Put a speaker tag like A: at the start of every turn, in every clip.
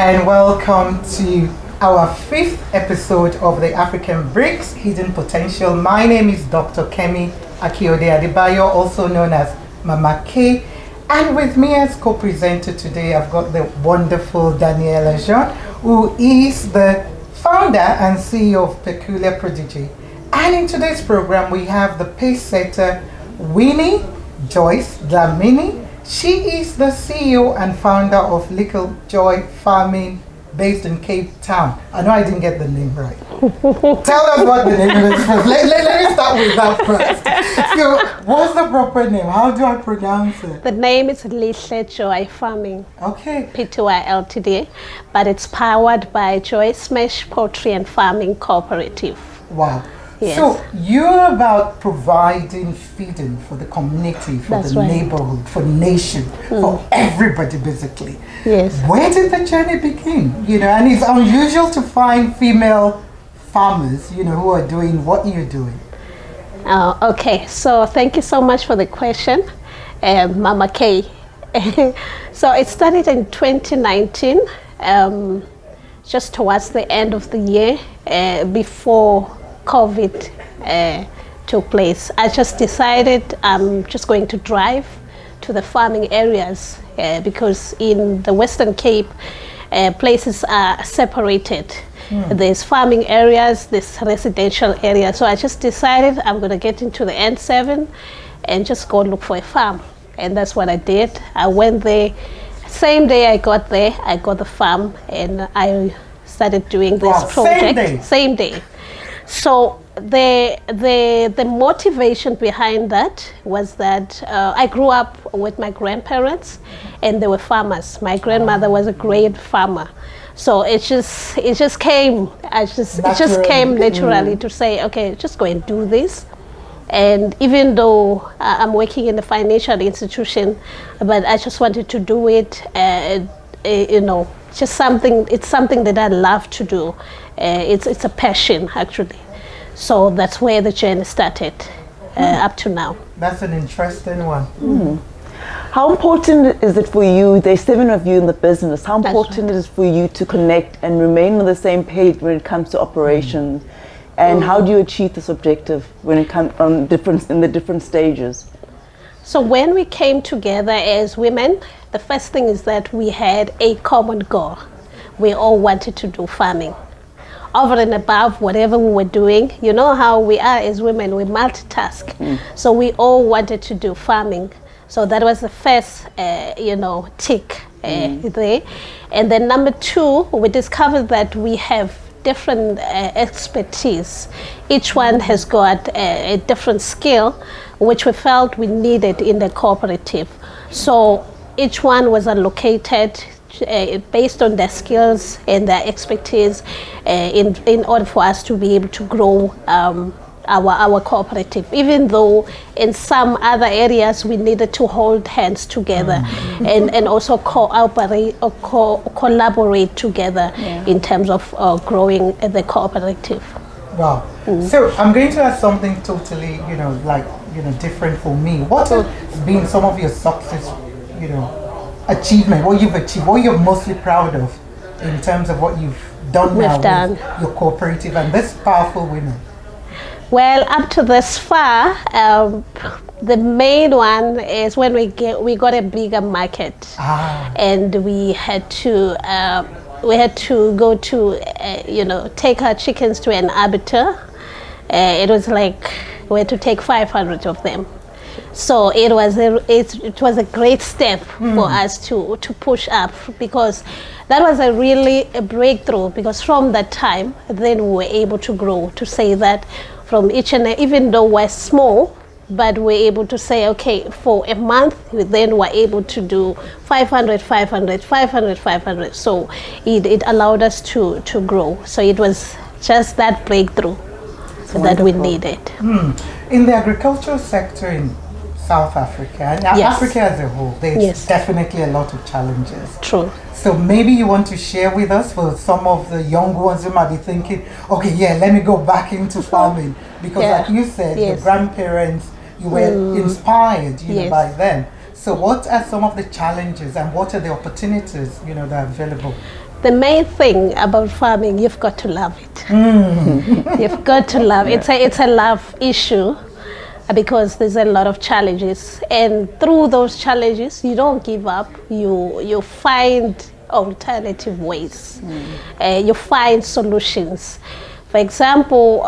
A: and welcome to our fifth episode of the African Brics Hidden Potential. My name is Dr. Kemi Akiode Adebayo, also known as Mama K, and with me as co-presenter today I've got the wonderful Daniella Djan, who is the founder and CEO of Peculiar Prodigy. And in today's program we have the pace setter Winnie, Joyce, Dlamini. She is the CEO and founder of Little Joy Farming based in Cape Town. I know I didn't get the name right. Tell us what the name is first. Let me start with that first. So, what's the proper name? How do I pronounce it?
B: The name is Lihle Joy Farming.
A: Okay.
B: Pty Ltd, but it's powered by Joyce Mesh Poultry and Farming Cooperative.
A: Wow.
B: Yes.
A: So you're about providing feeding for the community, for
B: That's
A: the
B: right.
A: neighborhood, for the nation, for everybody basically.
B: Yes.
A: Where did the journey begin? And it's unusual to find female farmers, who are doing what you're doing.
B: Okay, so thank you so much for the question, Mama K. So it started in 2019, just towards the end of the year, before COVID took place. I just decided I'm just going to drive to the farming areas because in the Western Cape, places are separated. There's farming areas, there's residential areas. So I just decided I'm going to get into the N7 and just go look for a farm. And that's what I did. I went there. Same day I got there, I got the farm and I started doing this project. Same day. So the motivation behind that was that I grew up with my grandparents and they were farmers. My grandmother was a great farmer. So it just came naturally to say, okay, just go and do this. And even though I'm working in a financial institution, but I just wanted to do it, it's something that I love to do. It's a passion actually. So that's where the journey started up to now.
A: That's an interesting one.
C: How important is it for you, there's 7 of you in the business, how important is it for you to connect and remain on the same page when it comes to operations? And how do you achieve this objective when it comes in the different stages?
B: So when we came together as women, the first thing is that we had a common goal. We all wanted to do farming. Over and above whatever we were doing, you know how we are as women, we multitask. So we all wanted to do farming. So that was the first, tick there. And then number 2, we discovered that we have different expertise. Each one has got a different skill, which we felt we needed in the cooperative. So each one was allocated based on their skills and their expertise in order for us to be able to grow our cooperative, even though in some other areas we needed to hold hands together and also cooperate or collaborate together in terms of growing the cooperative.
A: Wow. So I'm going to ask something totally, different for me. What has been some of your success, achievement, what you've achieved, what you're mostly proud of in terms of what you've done with your cooperative and this powerful women?
B: Well, up to this far, the main one is when we got a bigger market, and we had to go to take our chickens to an abattoir. It was like we had to take 500 of them. So it was a great step for us to push up, because that was a breakthrough, because from that time then we were able to grow, to say that from each and even though we're small, but we're able to say, okay, for a month we then were able to do 500. So it allowed us to grow. So it was just that breakthrough that we needed.
A: In the agricultural sector in South Africa and Africa as a whole, there's definitely a lot of challenges.
B: True.
A: So maybe you want to share with us, for some of the young ones who might be thinking, okay, let me go back into farming, because like you said, your grandparents, you were inspired, by them. So what are some of the challenges and what are the opportunities, that are available?
B: the main thing about farming, you've got to love it. You've got to love it. It's a love issue, because there's a lot of challenges, and through those challenges you don't give up. You find alternative ways. You find solutions. For example,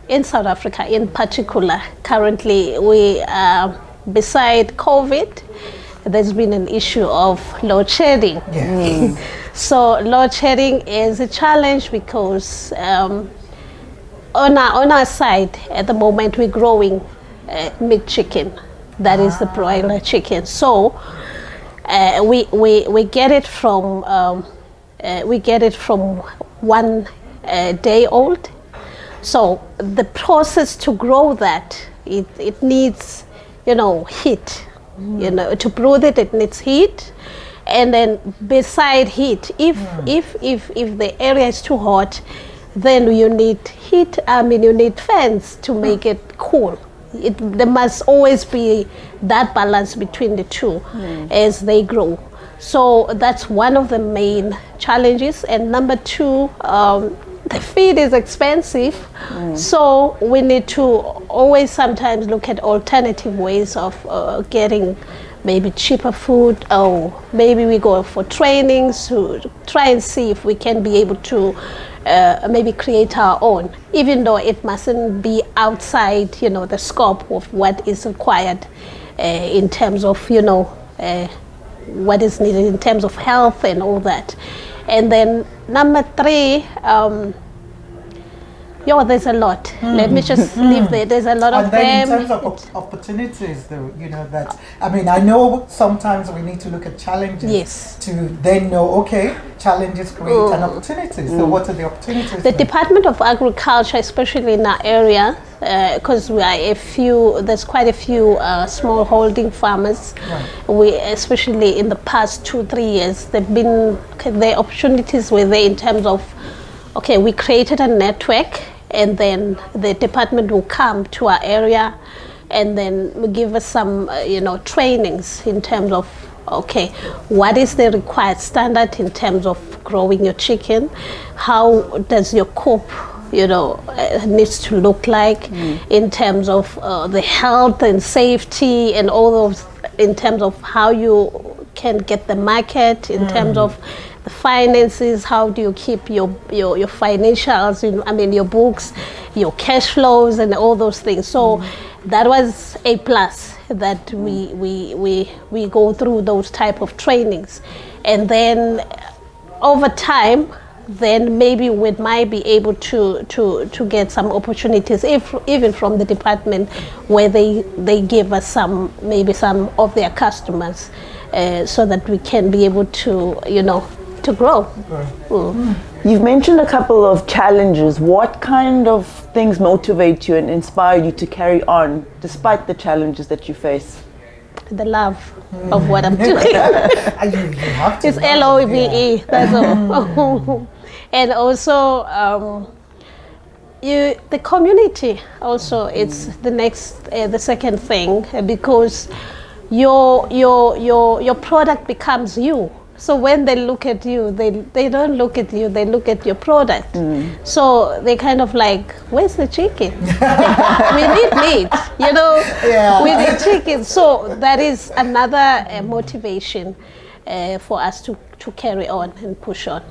B: in South Africa in particular, currently we beside COVID, there's been an issue of load shedding. So load shedding is a challenge because on our side at the moment we're growing meat chicken, that is the broiler chicken. So we get it from 1 day old. So the process to grow that, it needs, heat. To brood it, it needs heat. And then beside heat, if the area is too hot, then you need heat. You need fans to make it cool. There must always be that balance between the two as they grow. So that's one of the main challenges. And number two, the feed is expensive, so we need to always sometimes look at alternative ways of getting maybe cheaper food, or maybe we go for trainings to try and see if we can be able to maybe create our own, even though it mustn't be outside, the scope of what is required in terms of, what is needed in terms of health and all that. And then number three, there's a lot. Let me just leave there. There's a lot of them.
A: And then in terms of opportunities, though, that, I know sometimes we need to look at challenges to then know, okay, challenges create an opportunity. So what are the opportunities?
B: The Department of Agriculture, especially in our area, because we are there's quite a few small holding farmers. We, especially in the past 2-3 years, the opportunities were there in terms of, okay, we created a network, and then the department will come to our area and then give us some, trainings in terms of, okay, what is the required standard in terms of growing your chicken? How does your coop, needs to look like in terms of the health and safety and all those, in terms of how you can get the market, in terms of the finances, how do you keep your financials, your books, your cash flows and all those things. So that was a plus, that we go through those type of trainings. And then over time, then maybe we might be able to get some opportunities, even from the department, where they give us some of their customers, so that we can be able to, to grow.
C: You've mentioned a couple of challenges. What kind of things motivate you and inspire you to carry on despite the challenges that you face?
B: The love of what I'm doing.
A: You have to.
B: It's LOVE, that's all. And also the community also, it's the second thing, because your product becomes you. So when they look at you, they don't look at you, they look at your product. So they kind of like, where's the chicken? We need meat, we need chicken. So that is another motivation for us to carry on and push on.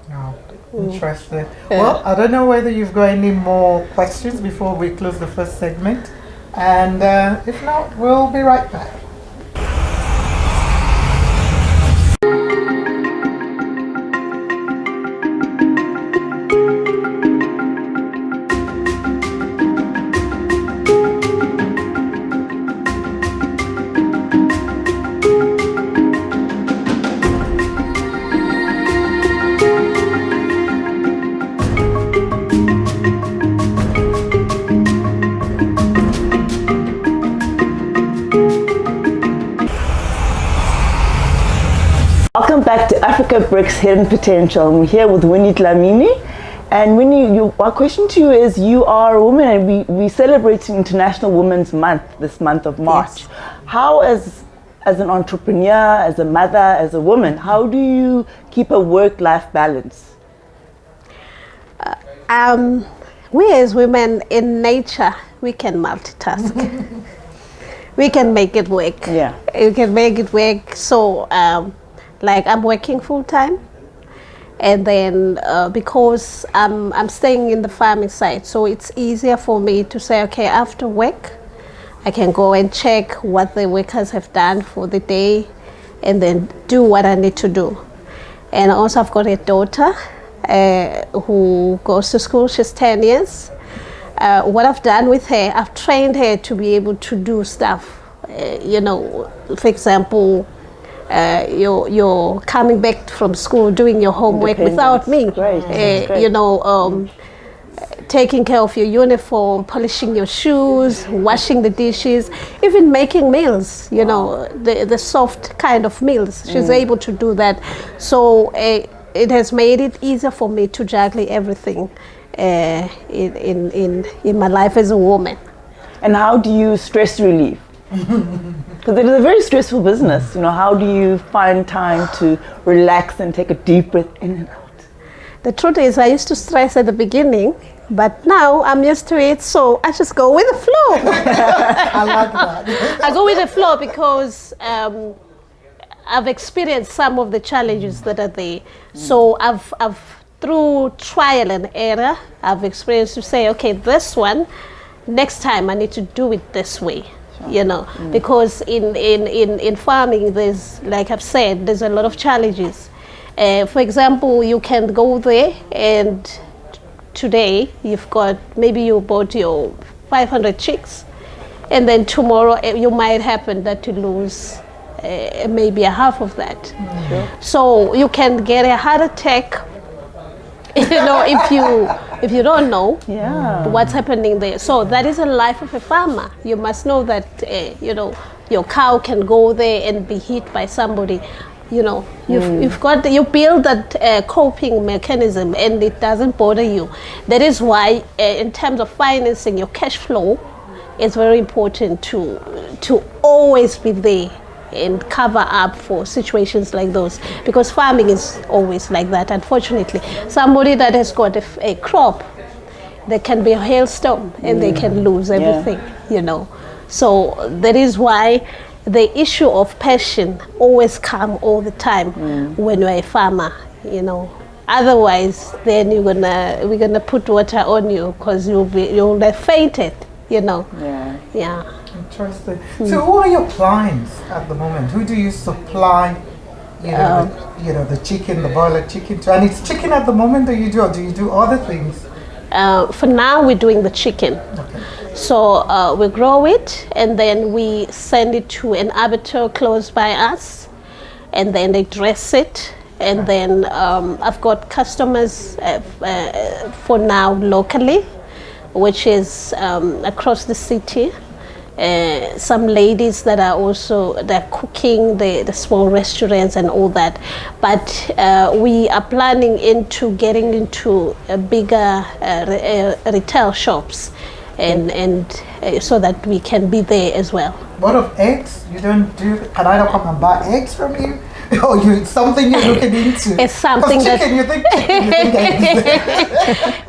A: Oh, interesting. Well, I don't know whether you've got any more questions before we close the first segment. And if not, we'll be right back.
C: Welcome back to Africa Brics Hidden Potential. We're here with Winnie Dlamini. And Winnie, our question to you is, you are a woman, and we're celebrating International Women's Month this month of March. Yes. How, as as an entrepreneur, as a mother, as a woman, how do you keep a work-life balance?
B: We as women in nature, we can multitask. We can make it work.
C: Yeah.
B: We can make it work. So, like I'm working full time, and then because I'm staying in the farming side, so it's easier for me to say, okay, after work, I can go and check what the workers have done for the day, and then do what I need to do. And also, I've got a daughter who goes to school. She's 10 years. What I've done with her, I've trained her to be able to do stuff. For example, you're coming back from school, doing your homework without me.
C: Great.
B: Taking care of your uniform, polishing your shoes, washing the dishes, even making meals, the soft kind of meals. She's able to do that. So it has made it easier for me to juggle everything in my life as a woman.
C: And how do you stress relieve? Because it is a very stressful business. How do you find time to relax and take a deep breath in and out?
B: The truth is, I used to stress at the beginning, but now I'm used to it, so I just go with the flow.
A: I like that.
B: I go with the flow because I've experienced some of the challenges that are there. So I've through trial and error, I've experienced to say, okay, this one, next time I need to do it this way. Because in farming, there's, like I've said, there's a lot of challenges. For example, you can go there and today maybe you bought your 500 chicks, and then tomorrow you might happen that you lose maybe a half of that. So you can get a heart attack, if you don't know what's happening there. So that is a life of a farmer. You must know that your cow can go there and be hit by somebody. You build that coping mechanism, and it doesn't bother you. That is why in terms of financing, your cash flow is very important to always be there and cover up for situations like those, because farming is always like that. Unfortunately, somebody that has got a crop, there can be a hailstorm and they can lose everything. So that is why the issue of passion always come all the time when you're a farmer. Otherwise, then we're gonna put water on you because you'll have fainted. Yeah.
A: Interesting. So who are your clients at the moment? Who do you supply, the chicken, the boiler chicken to? And it's chicken at the moment, or do you do other things?
B: For now, we're doing the chicken.
A: Okay.
B: So we grow it, and then we send it to an abattoir close by us, and then they dress it. And then I've got customers for now locally, which is across the city. Some ladies that are also cooking the small restaurants and all that, but we are planning into getting into bigger retail shops, and so that we can be there as well.
A: What of eggs? You don't do? Can I not come and buy eggs from you? Or it's something you're looking into?
B: It's something
A: chicken, you think eggs.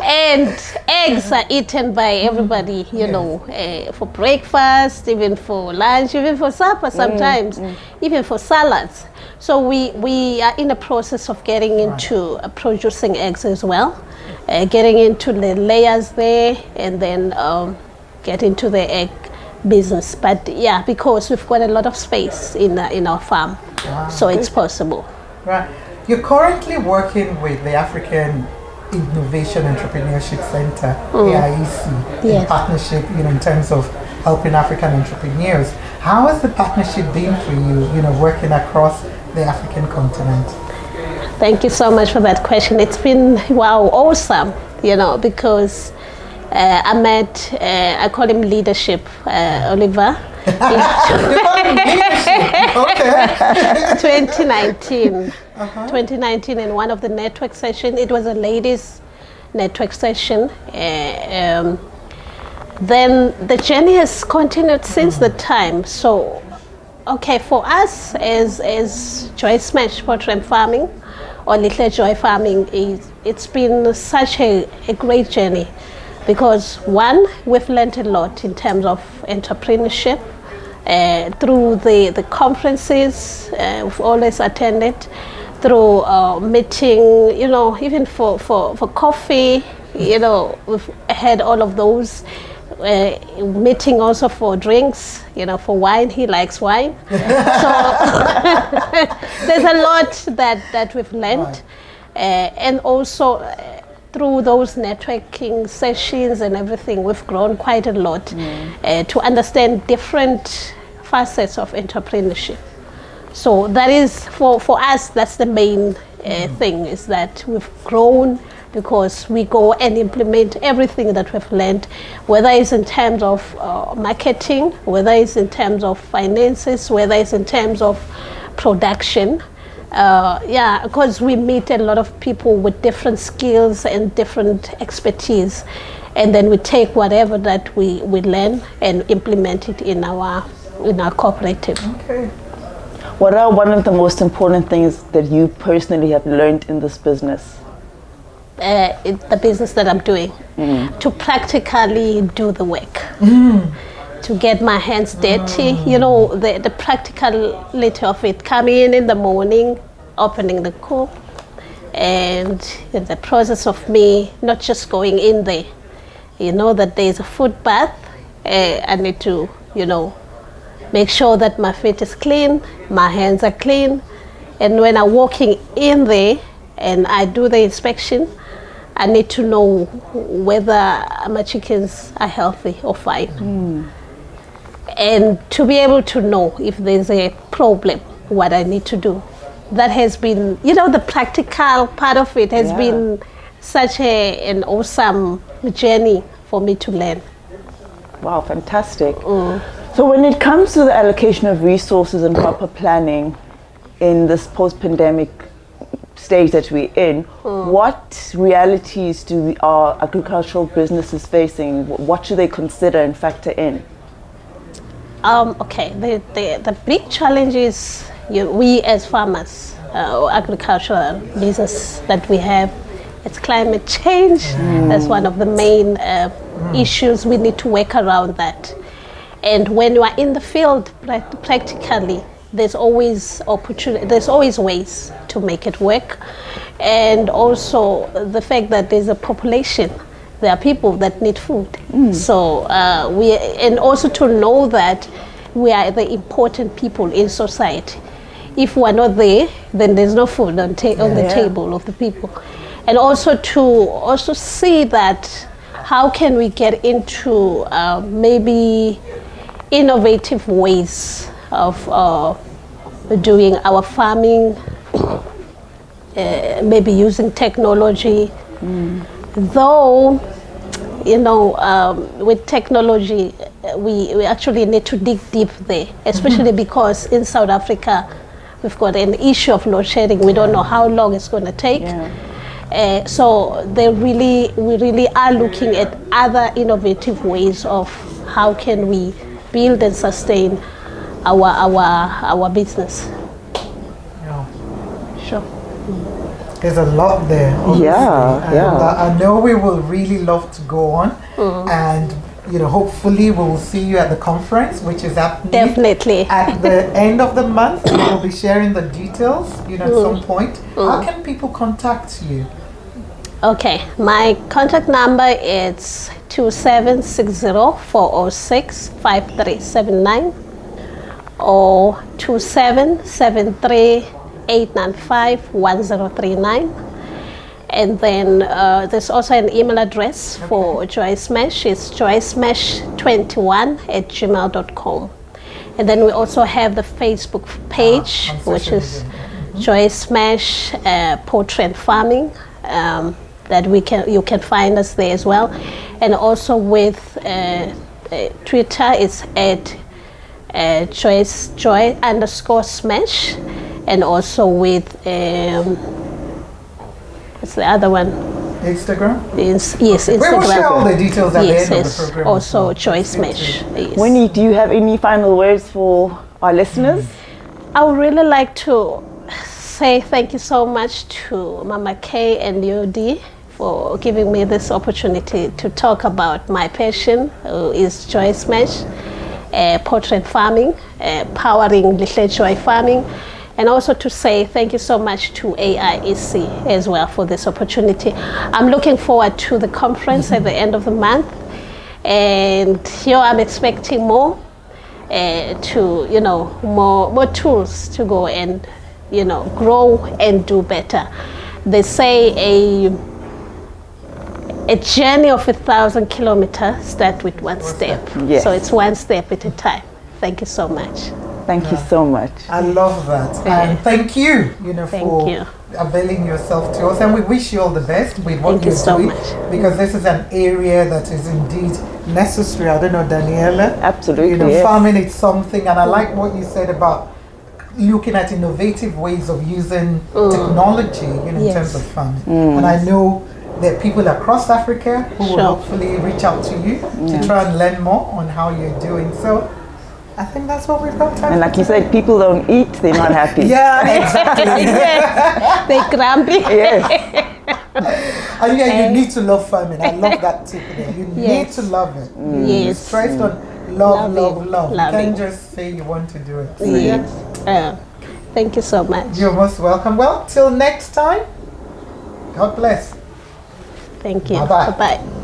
B: And eggs are eaten by everybody, for breakfast, even for lunch, even for supper sometimes, even for salads. So we are in the process of getting into producing eggs as well, getting into the layers there, and then get into the egg business. But because we've got a lot of space in our farm. Wow. So it's possible.
A: Right. You're currently working with the African Innovation Entrepreneurship Center, AIEC, in partnership, in terms of helping African entrepreneurs. How has the partnership been for you, working across the African continent?
B: Thank you so much for that question. It's been, awesome, because I met, I call him leadership, Oliver. 2019 in one of the network sessions. It was a ladies network session. Then the journey has continued since the time. So Okay, for us as Joyce Mesh Poultry Farming or Lihle Joy Farming, it's been such a great journey because one, we've learned a lot in terms of entrepreneurship through the conferences we've always attended, through meeting, even for coffee, we've had all of those. Meeting also for drinks, for wine. He likes wine. So there's a lot that we've learned. And also through those networking sessions and everything, we've grown quite a lot to understand different facets of entrepreneurship. So that is, for us, that's the main thing, is that we've grown because we go and implement everything that we've learned, whether it's in terms of marketing, whether it's in terms of finances, whether it's in terms of production. Because we meet a lot of people with different skills and different expertise, and then we take whatever that we learn and implement it in our cooperative.
A: Okay.
C: What are one of the most important things that you personally have learned in this business?
B: The business that I'm doing, to practically do the work, to get my hands dirty, the practicality of it, coming in the morning, opening the coop, and in the process of me not just going in there, that there's a foot bath. I need to, make sure that my feet is clean, my hands are clean, and when I'm walking in there and I do the inspection, I need to know whether my chickens are healthy or fine. And to be able to know if there's a problem, what I need to do. That has been, the practical part of it has been such an awesome journey for me to learn.
C: Wow, fantastic. So when it comes to the allocation of resources and proper planning in this post-pandemic stage that we're in, what realities do our agricultural businesses facing? What should they consider and factor in?
B: Okay, the big challenge is we as farmers, agricultural business that we have, it's climate change. That's one of the main issues. We need to work around that. And when you are in the field, practically, there's always opportunity, there's always ways to make it work. And also the fact that there's a population, there are people that need food. So and also to know that we are the important people in society. If we're not there, then there's no food on the table of the people. And also to see that how can we get into maybe innovative ways of doing our farming, maybe using technology. Though, with technology, we actually need to dig deep there, especially because in South Africa, we've got an issue of load shedding. We don't know how long it's going to take. So we really are looking at other innovative ways of how can we build and sustain our business. Sure.
A: There's a lot there. Obviously. I know we will really love to go on, and hopefully we will see you at the conference, which is happening
B: definitely
A: at the end of the month. We will be sharing the details, at some point. How can people contact you?
B: Okay, my contact number is 2760-406-5379 or 2773-895-1039. And then there's also an email address for Joyce Mesh. It's joycemesh21@gmail.com. And then we also have the Facebook page, which is Joyce Mesh Poultry and Farming. That you can find us there as well. And also with Twitter, it's at Joy_Smash, and also with what's the other one?
A: Instagram?
B: Yes, Instagram.
A: We will share all the details at the end of the program.
B: Also Joyce Mesh.
C: Winnie, do you have any final words for our listeners?
B: I would really like to say thank you so much to Mama K and UD for giving me this opportunity to talk about my passion, who is Joyce Mesh, portrait farming, powering Lihle Joy farming, and also to say thank you so much to AIEC as well for this opportunity. I'm looking forward to the conference at the end of the month, and here I'm expecting more more tools to go and grow and do better. They say a journey of 1,000 kilometers start with one step.
C: Yes.
B: So it's one step at a time. Thank you so much.
C: Thank you so much.
A: I love that. And thank you, for availing yourself to us. And we wish you all the best with what you're doing. Because this is an area that is indeed necessary. I don't know, Daniella.
C: Absolutely. Yes.
A: Farming is something, and I like what you said about looking at innovative ways of using technology, in terms of farming. And I know there are people across Africa who will hopefully reach out to you to try and learn more on how you're doing. So I think that's what we've got time.
C: And like you said, people don't eat, they're not happy.
A: Yeah, exactly.
B: They're grumpy.
C: Yes.
A: And you need to love farming. I love that tip there. You need to love it.
B: Yes.
A: It's based on love. You can't just say you want to do it. So
B: Yes. Thank you so much.
A: You're most welcome. Well, till next time, God bless.
B: Thank you.
A: Bye-bye.
B: Bye-bye.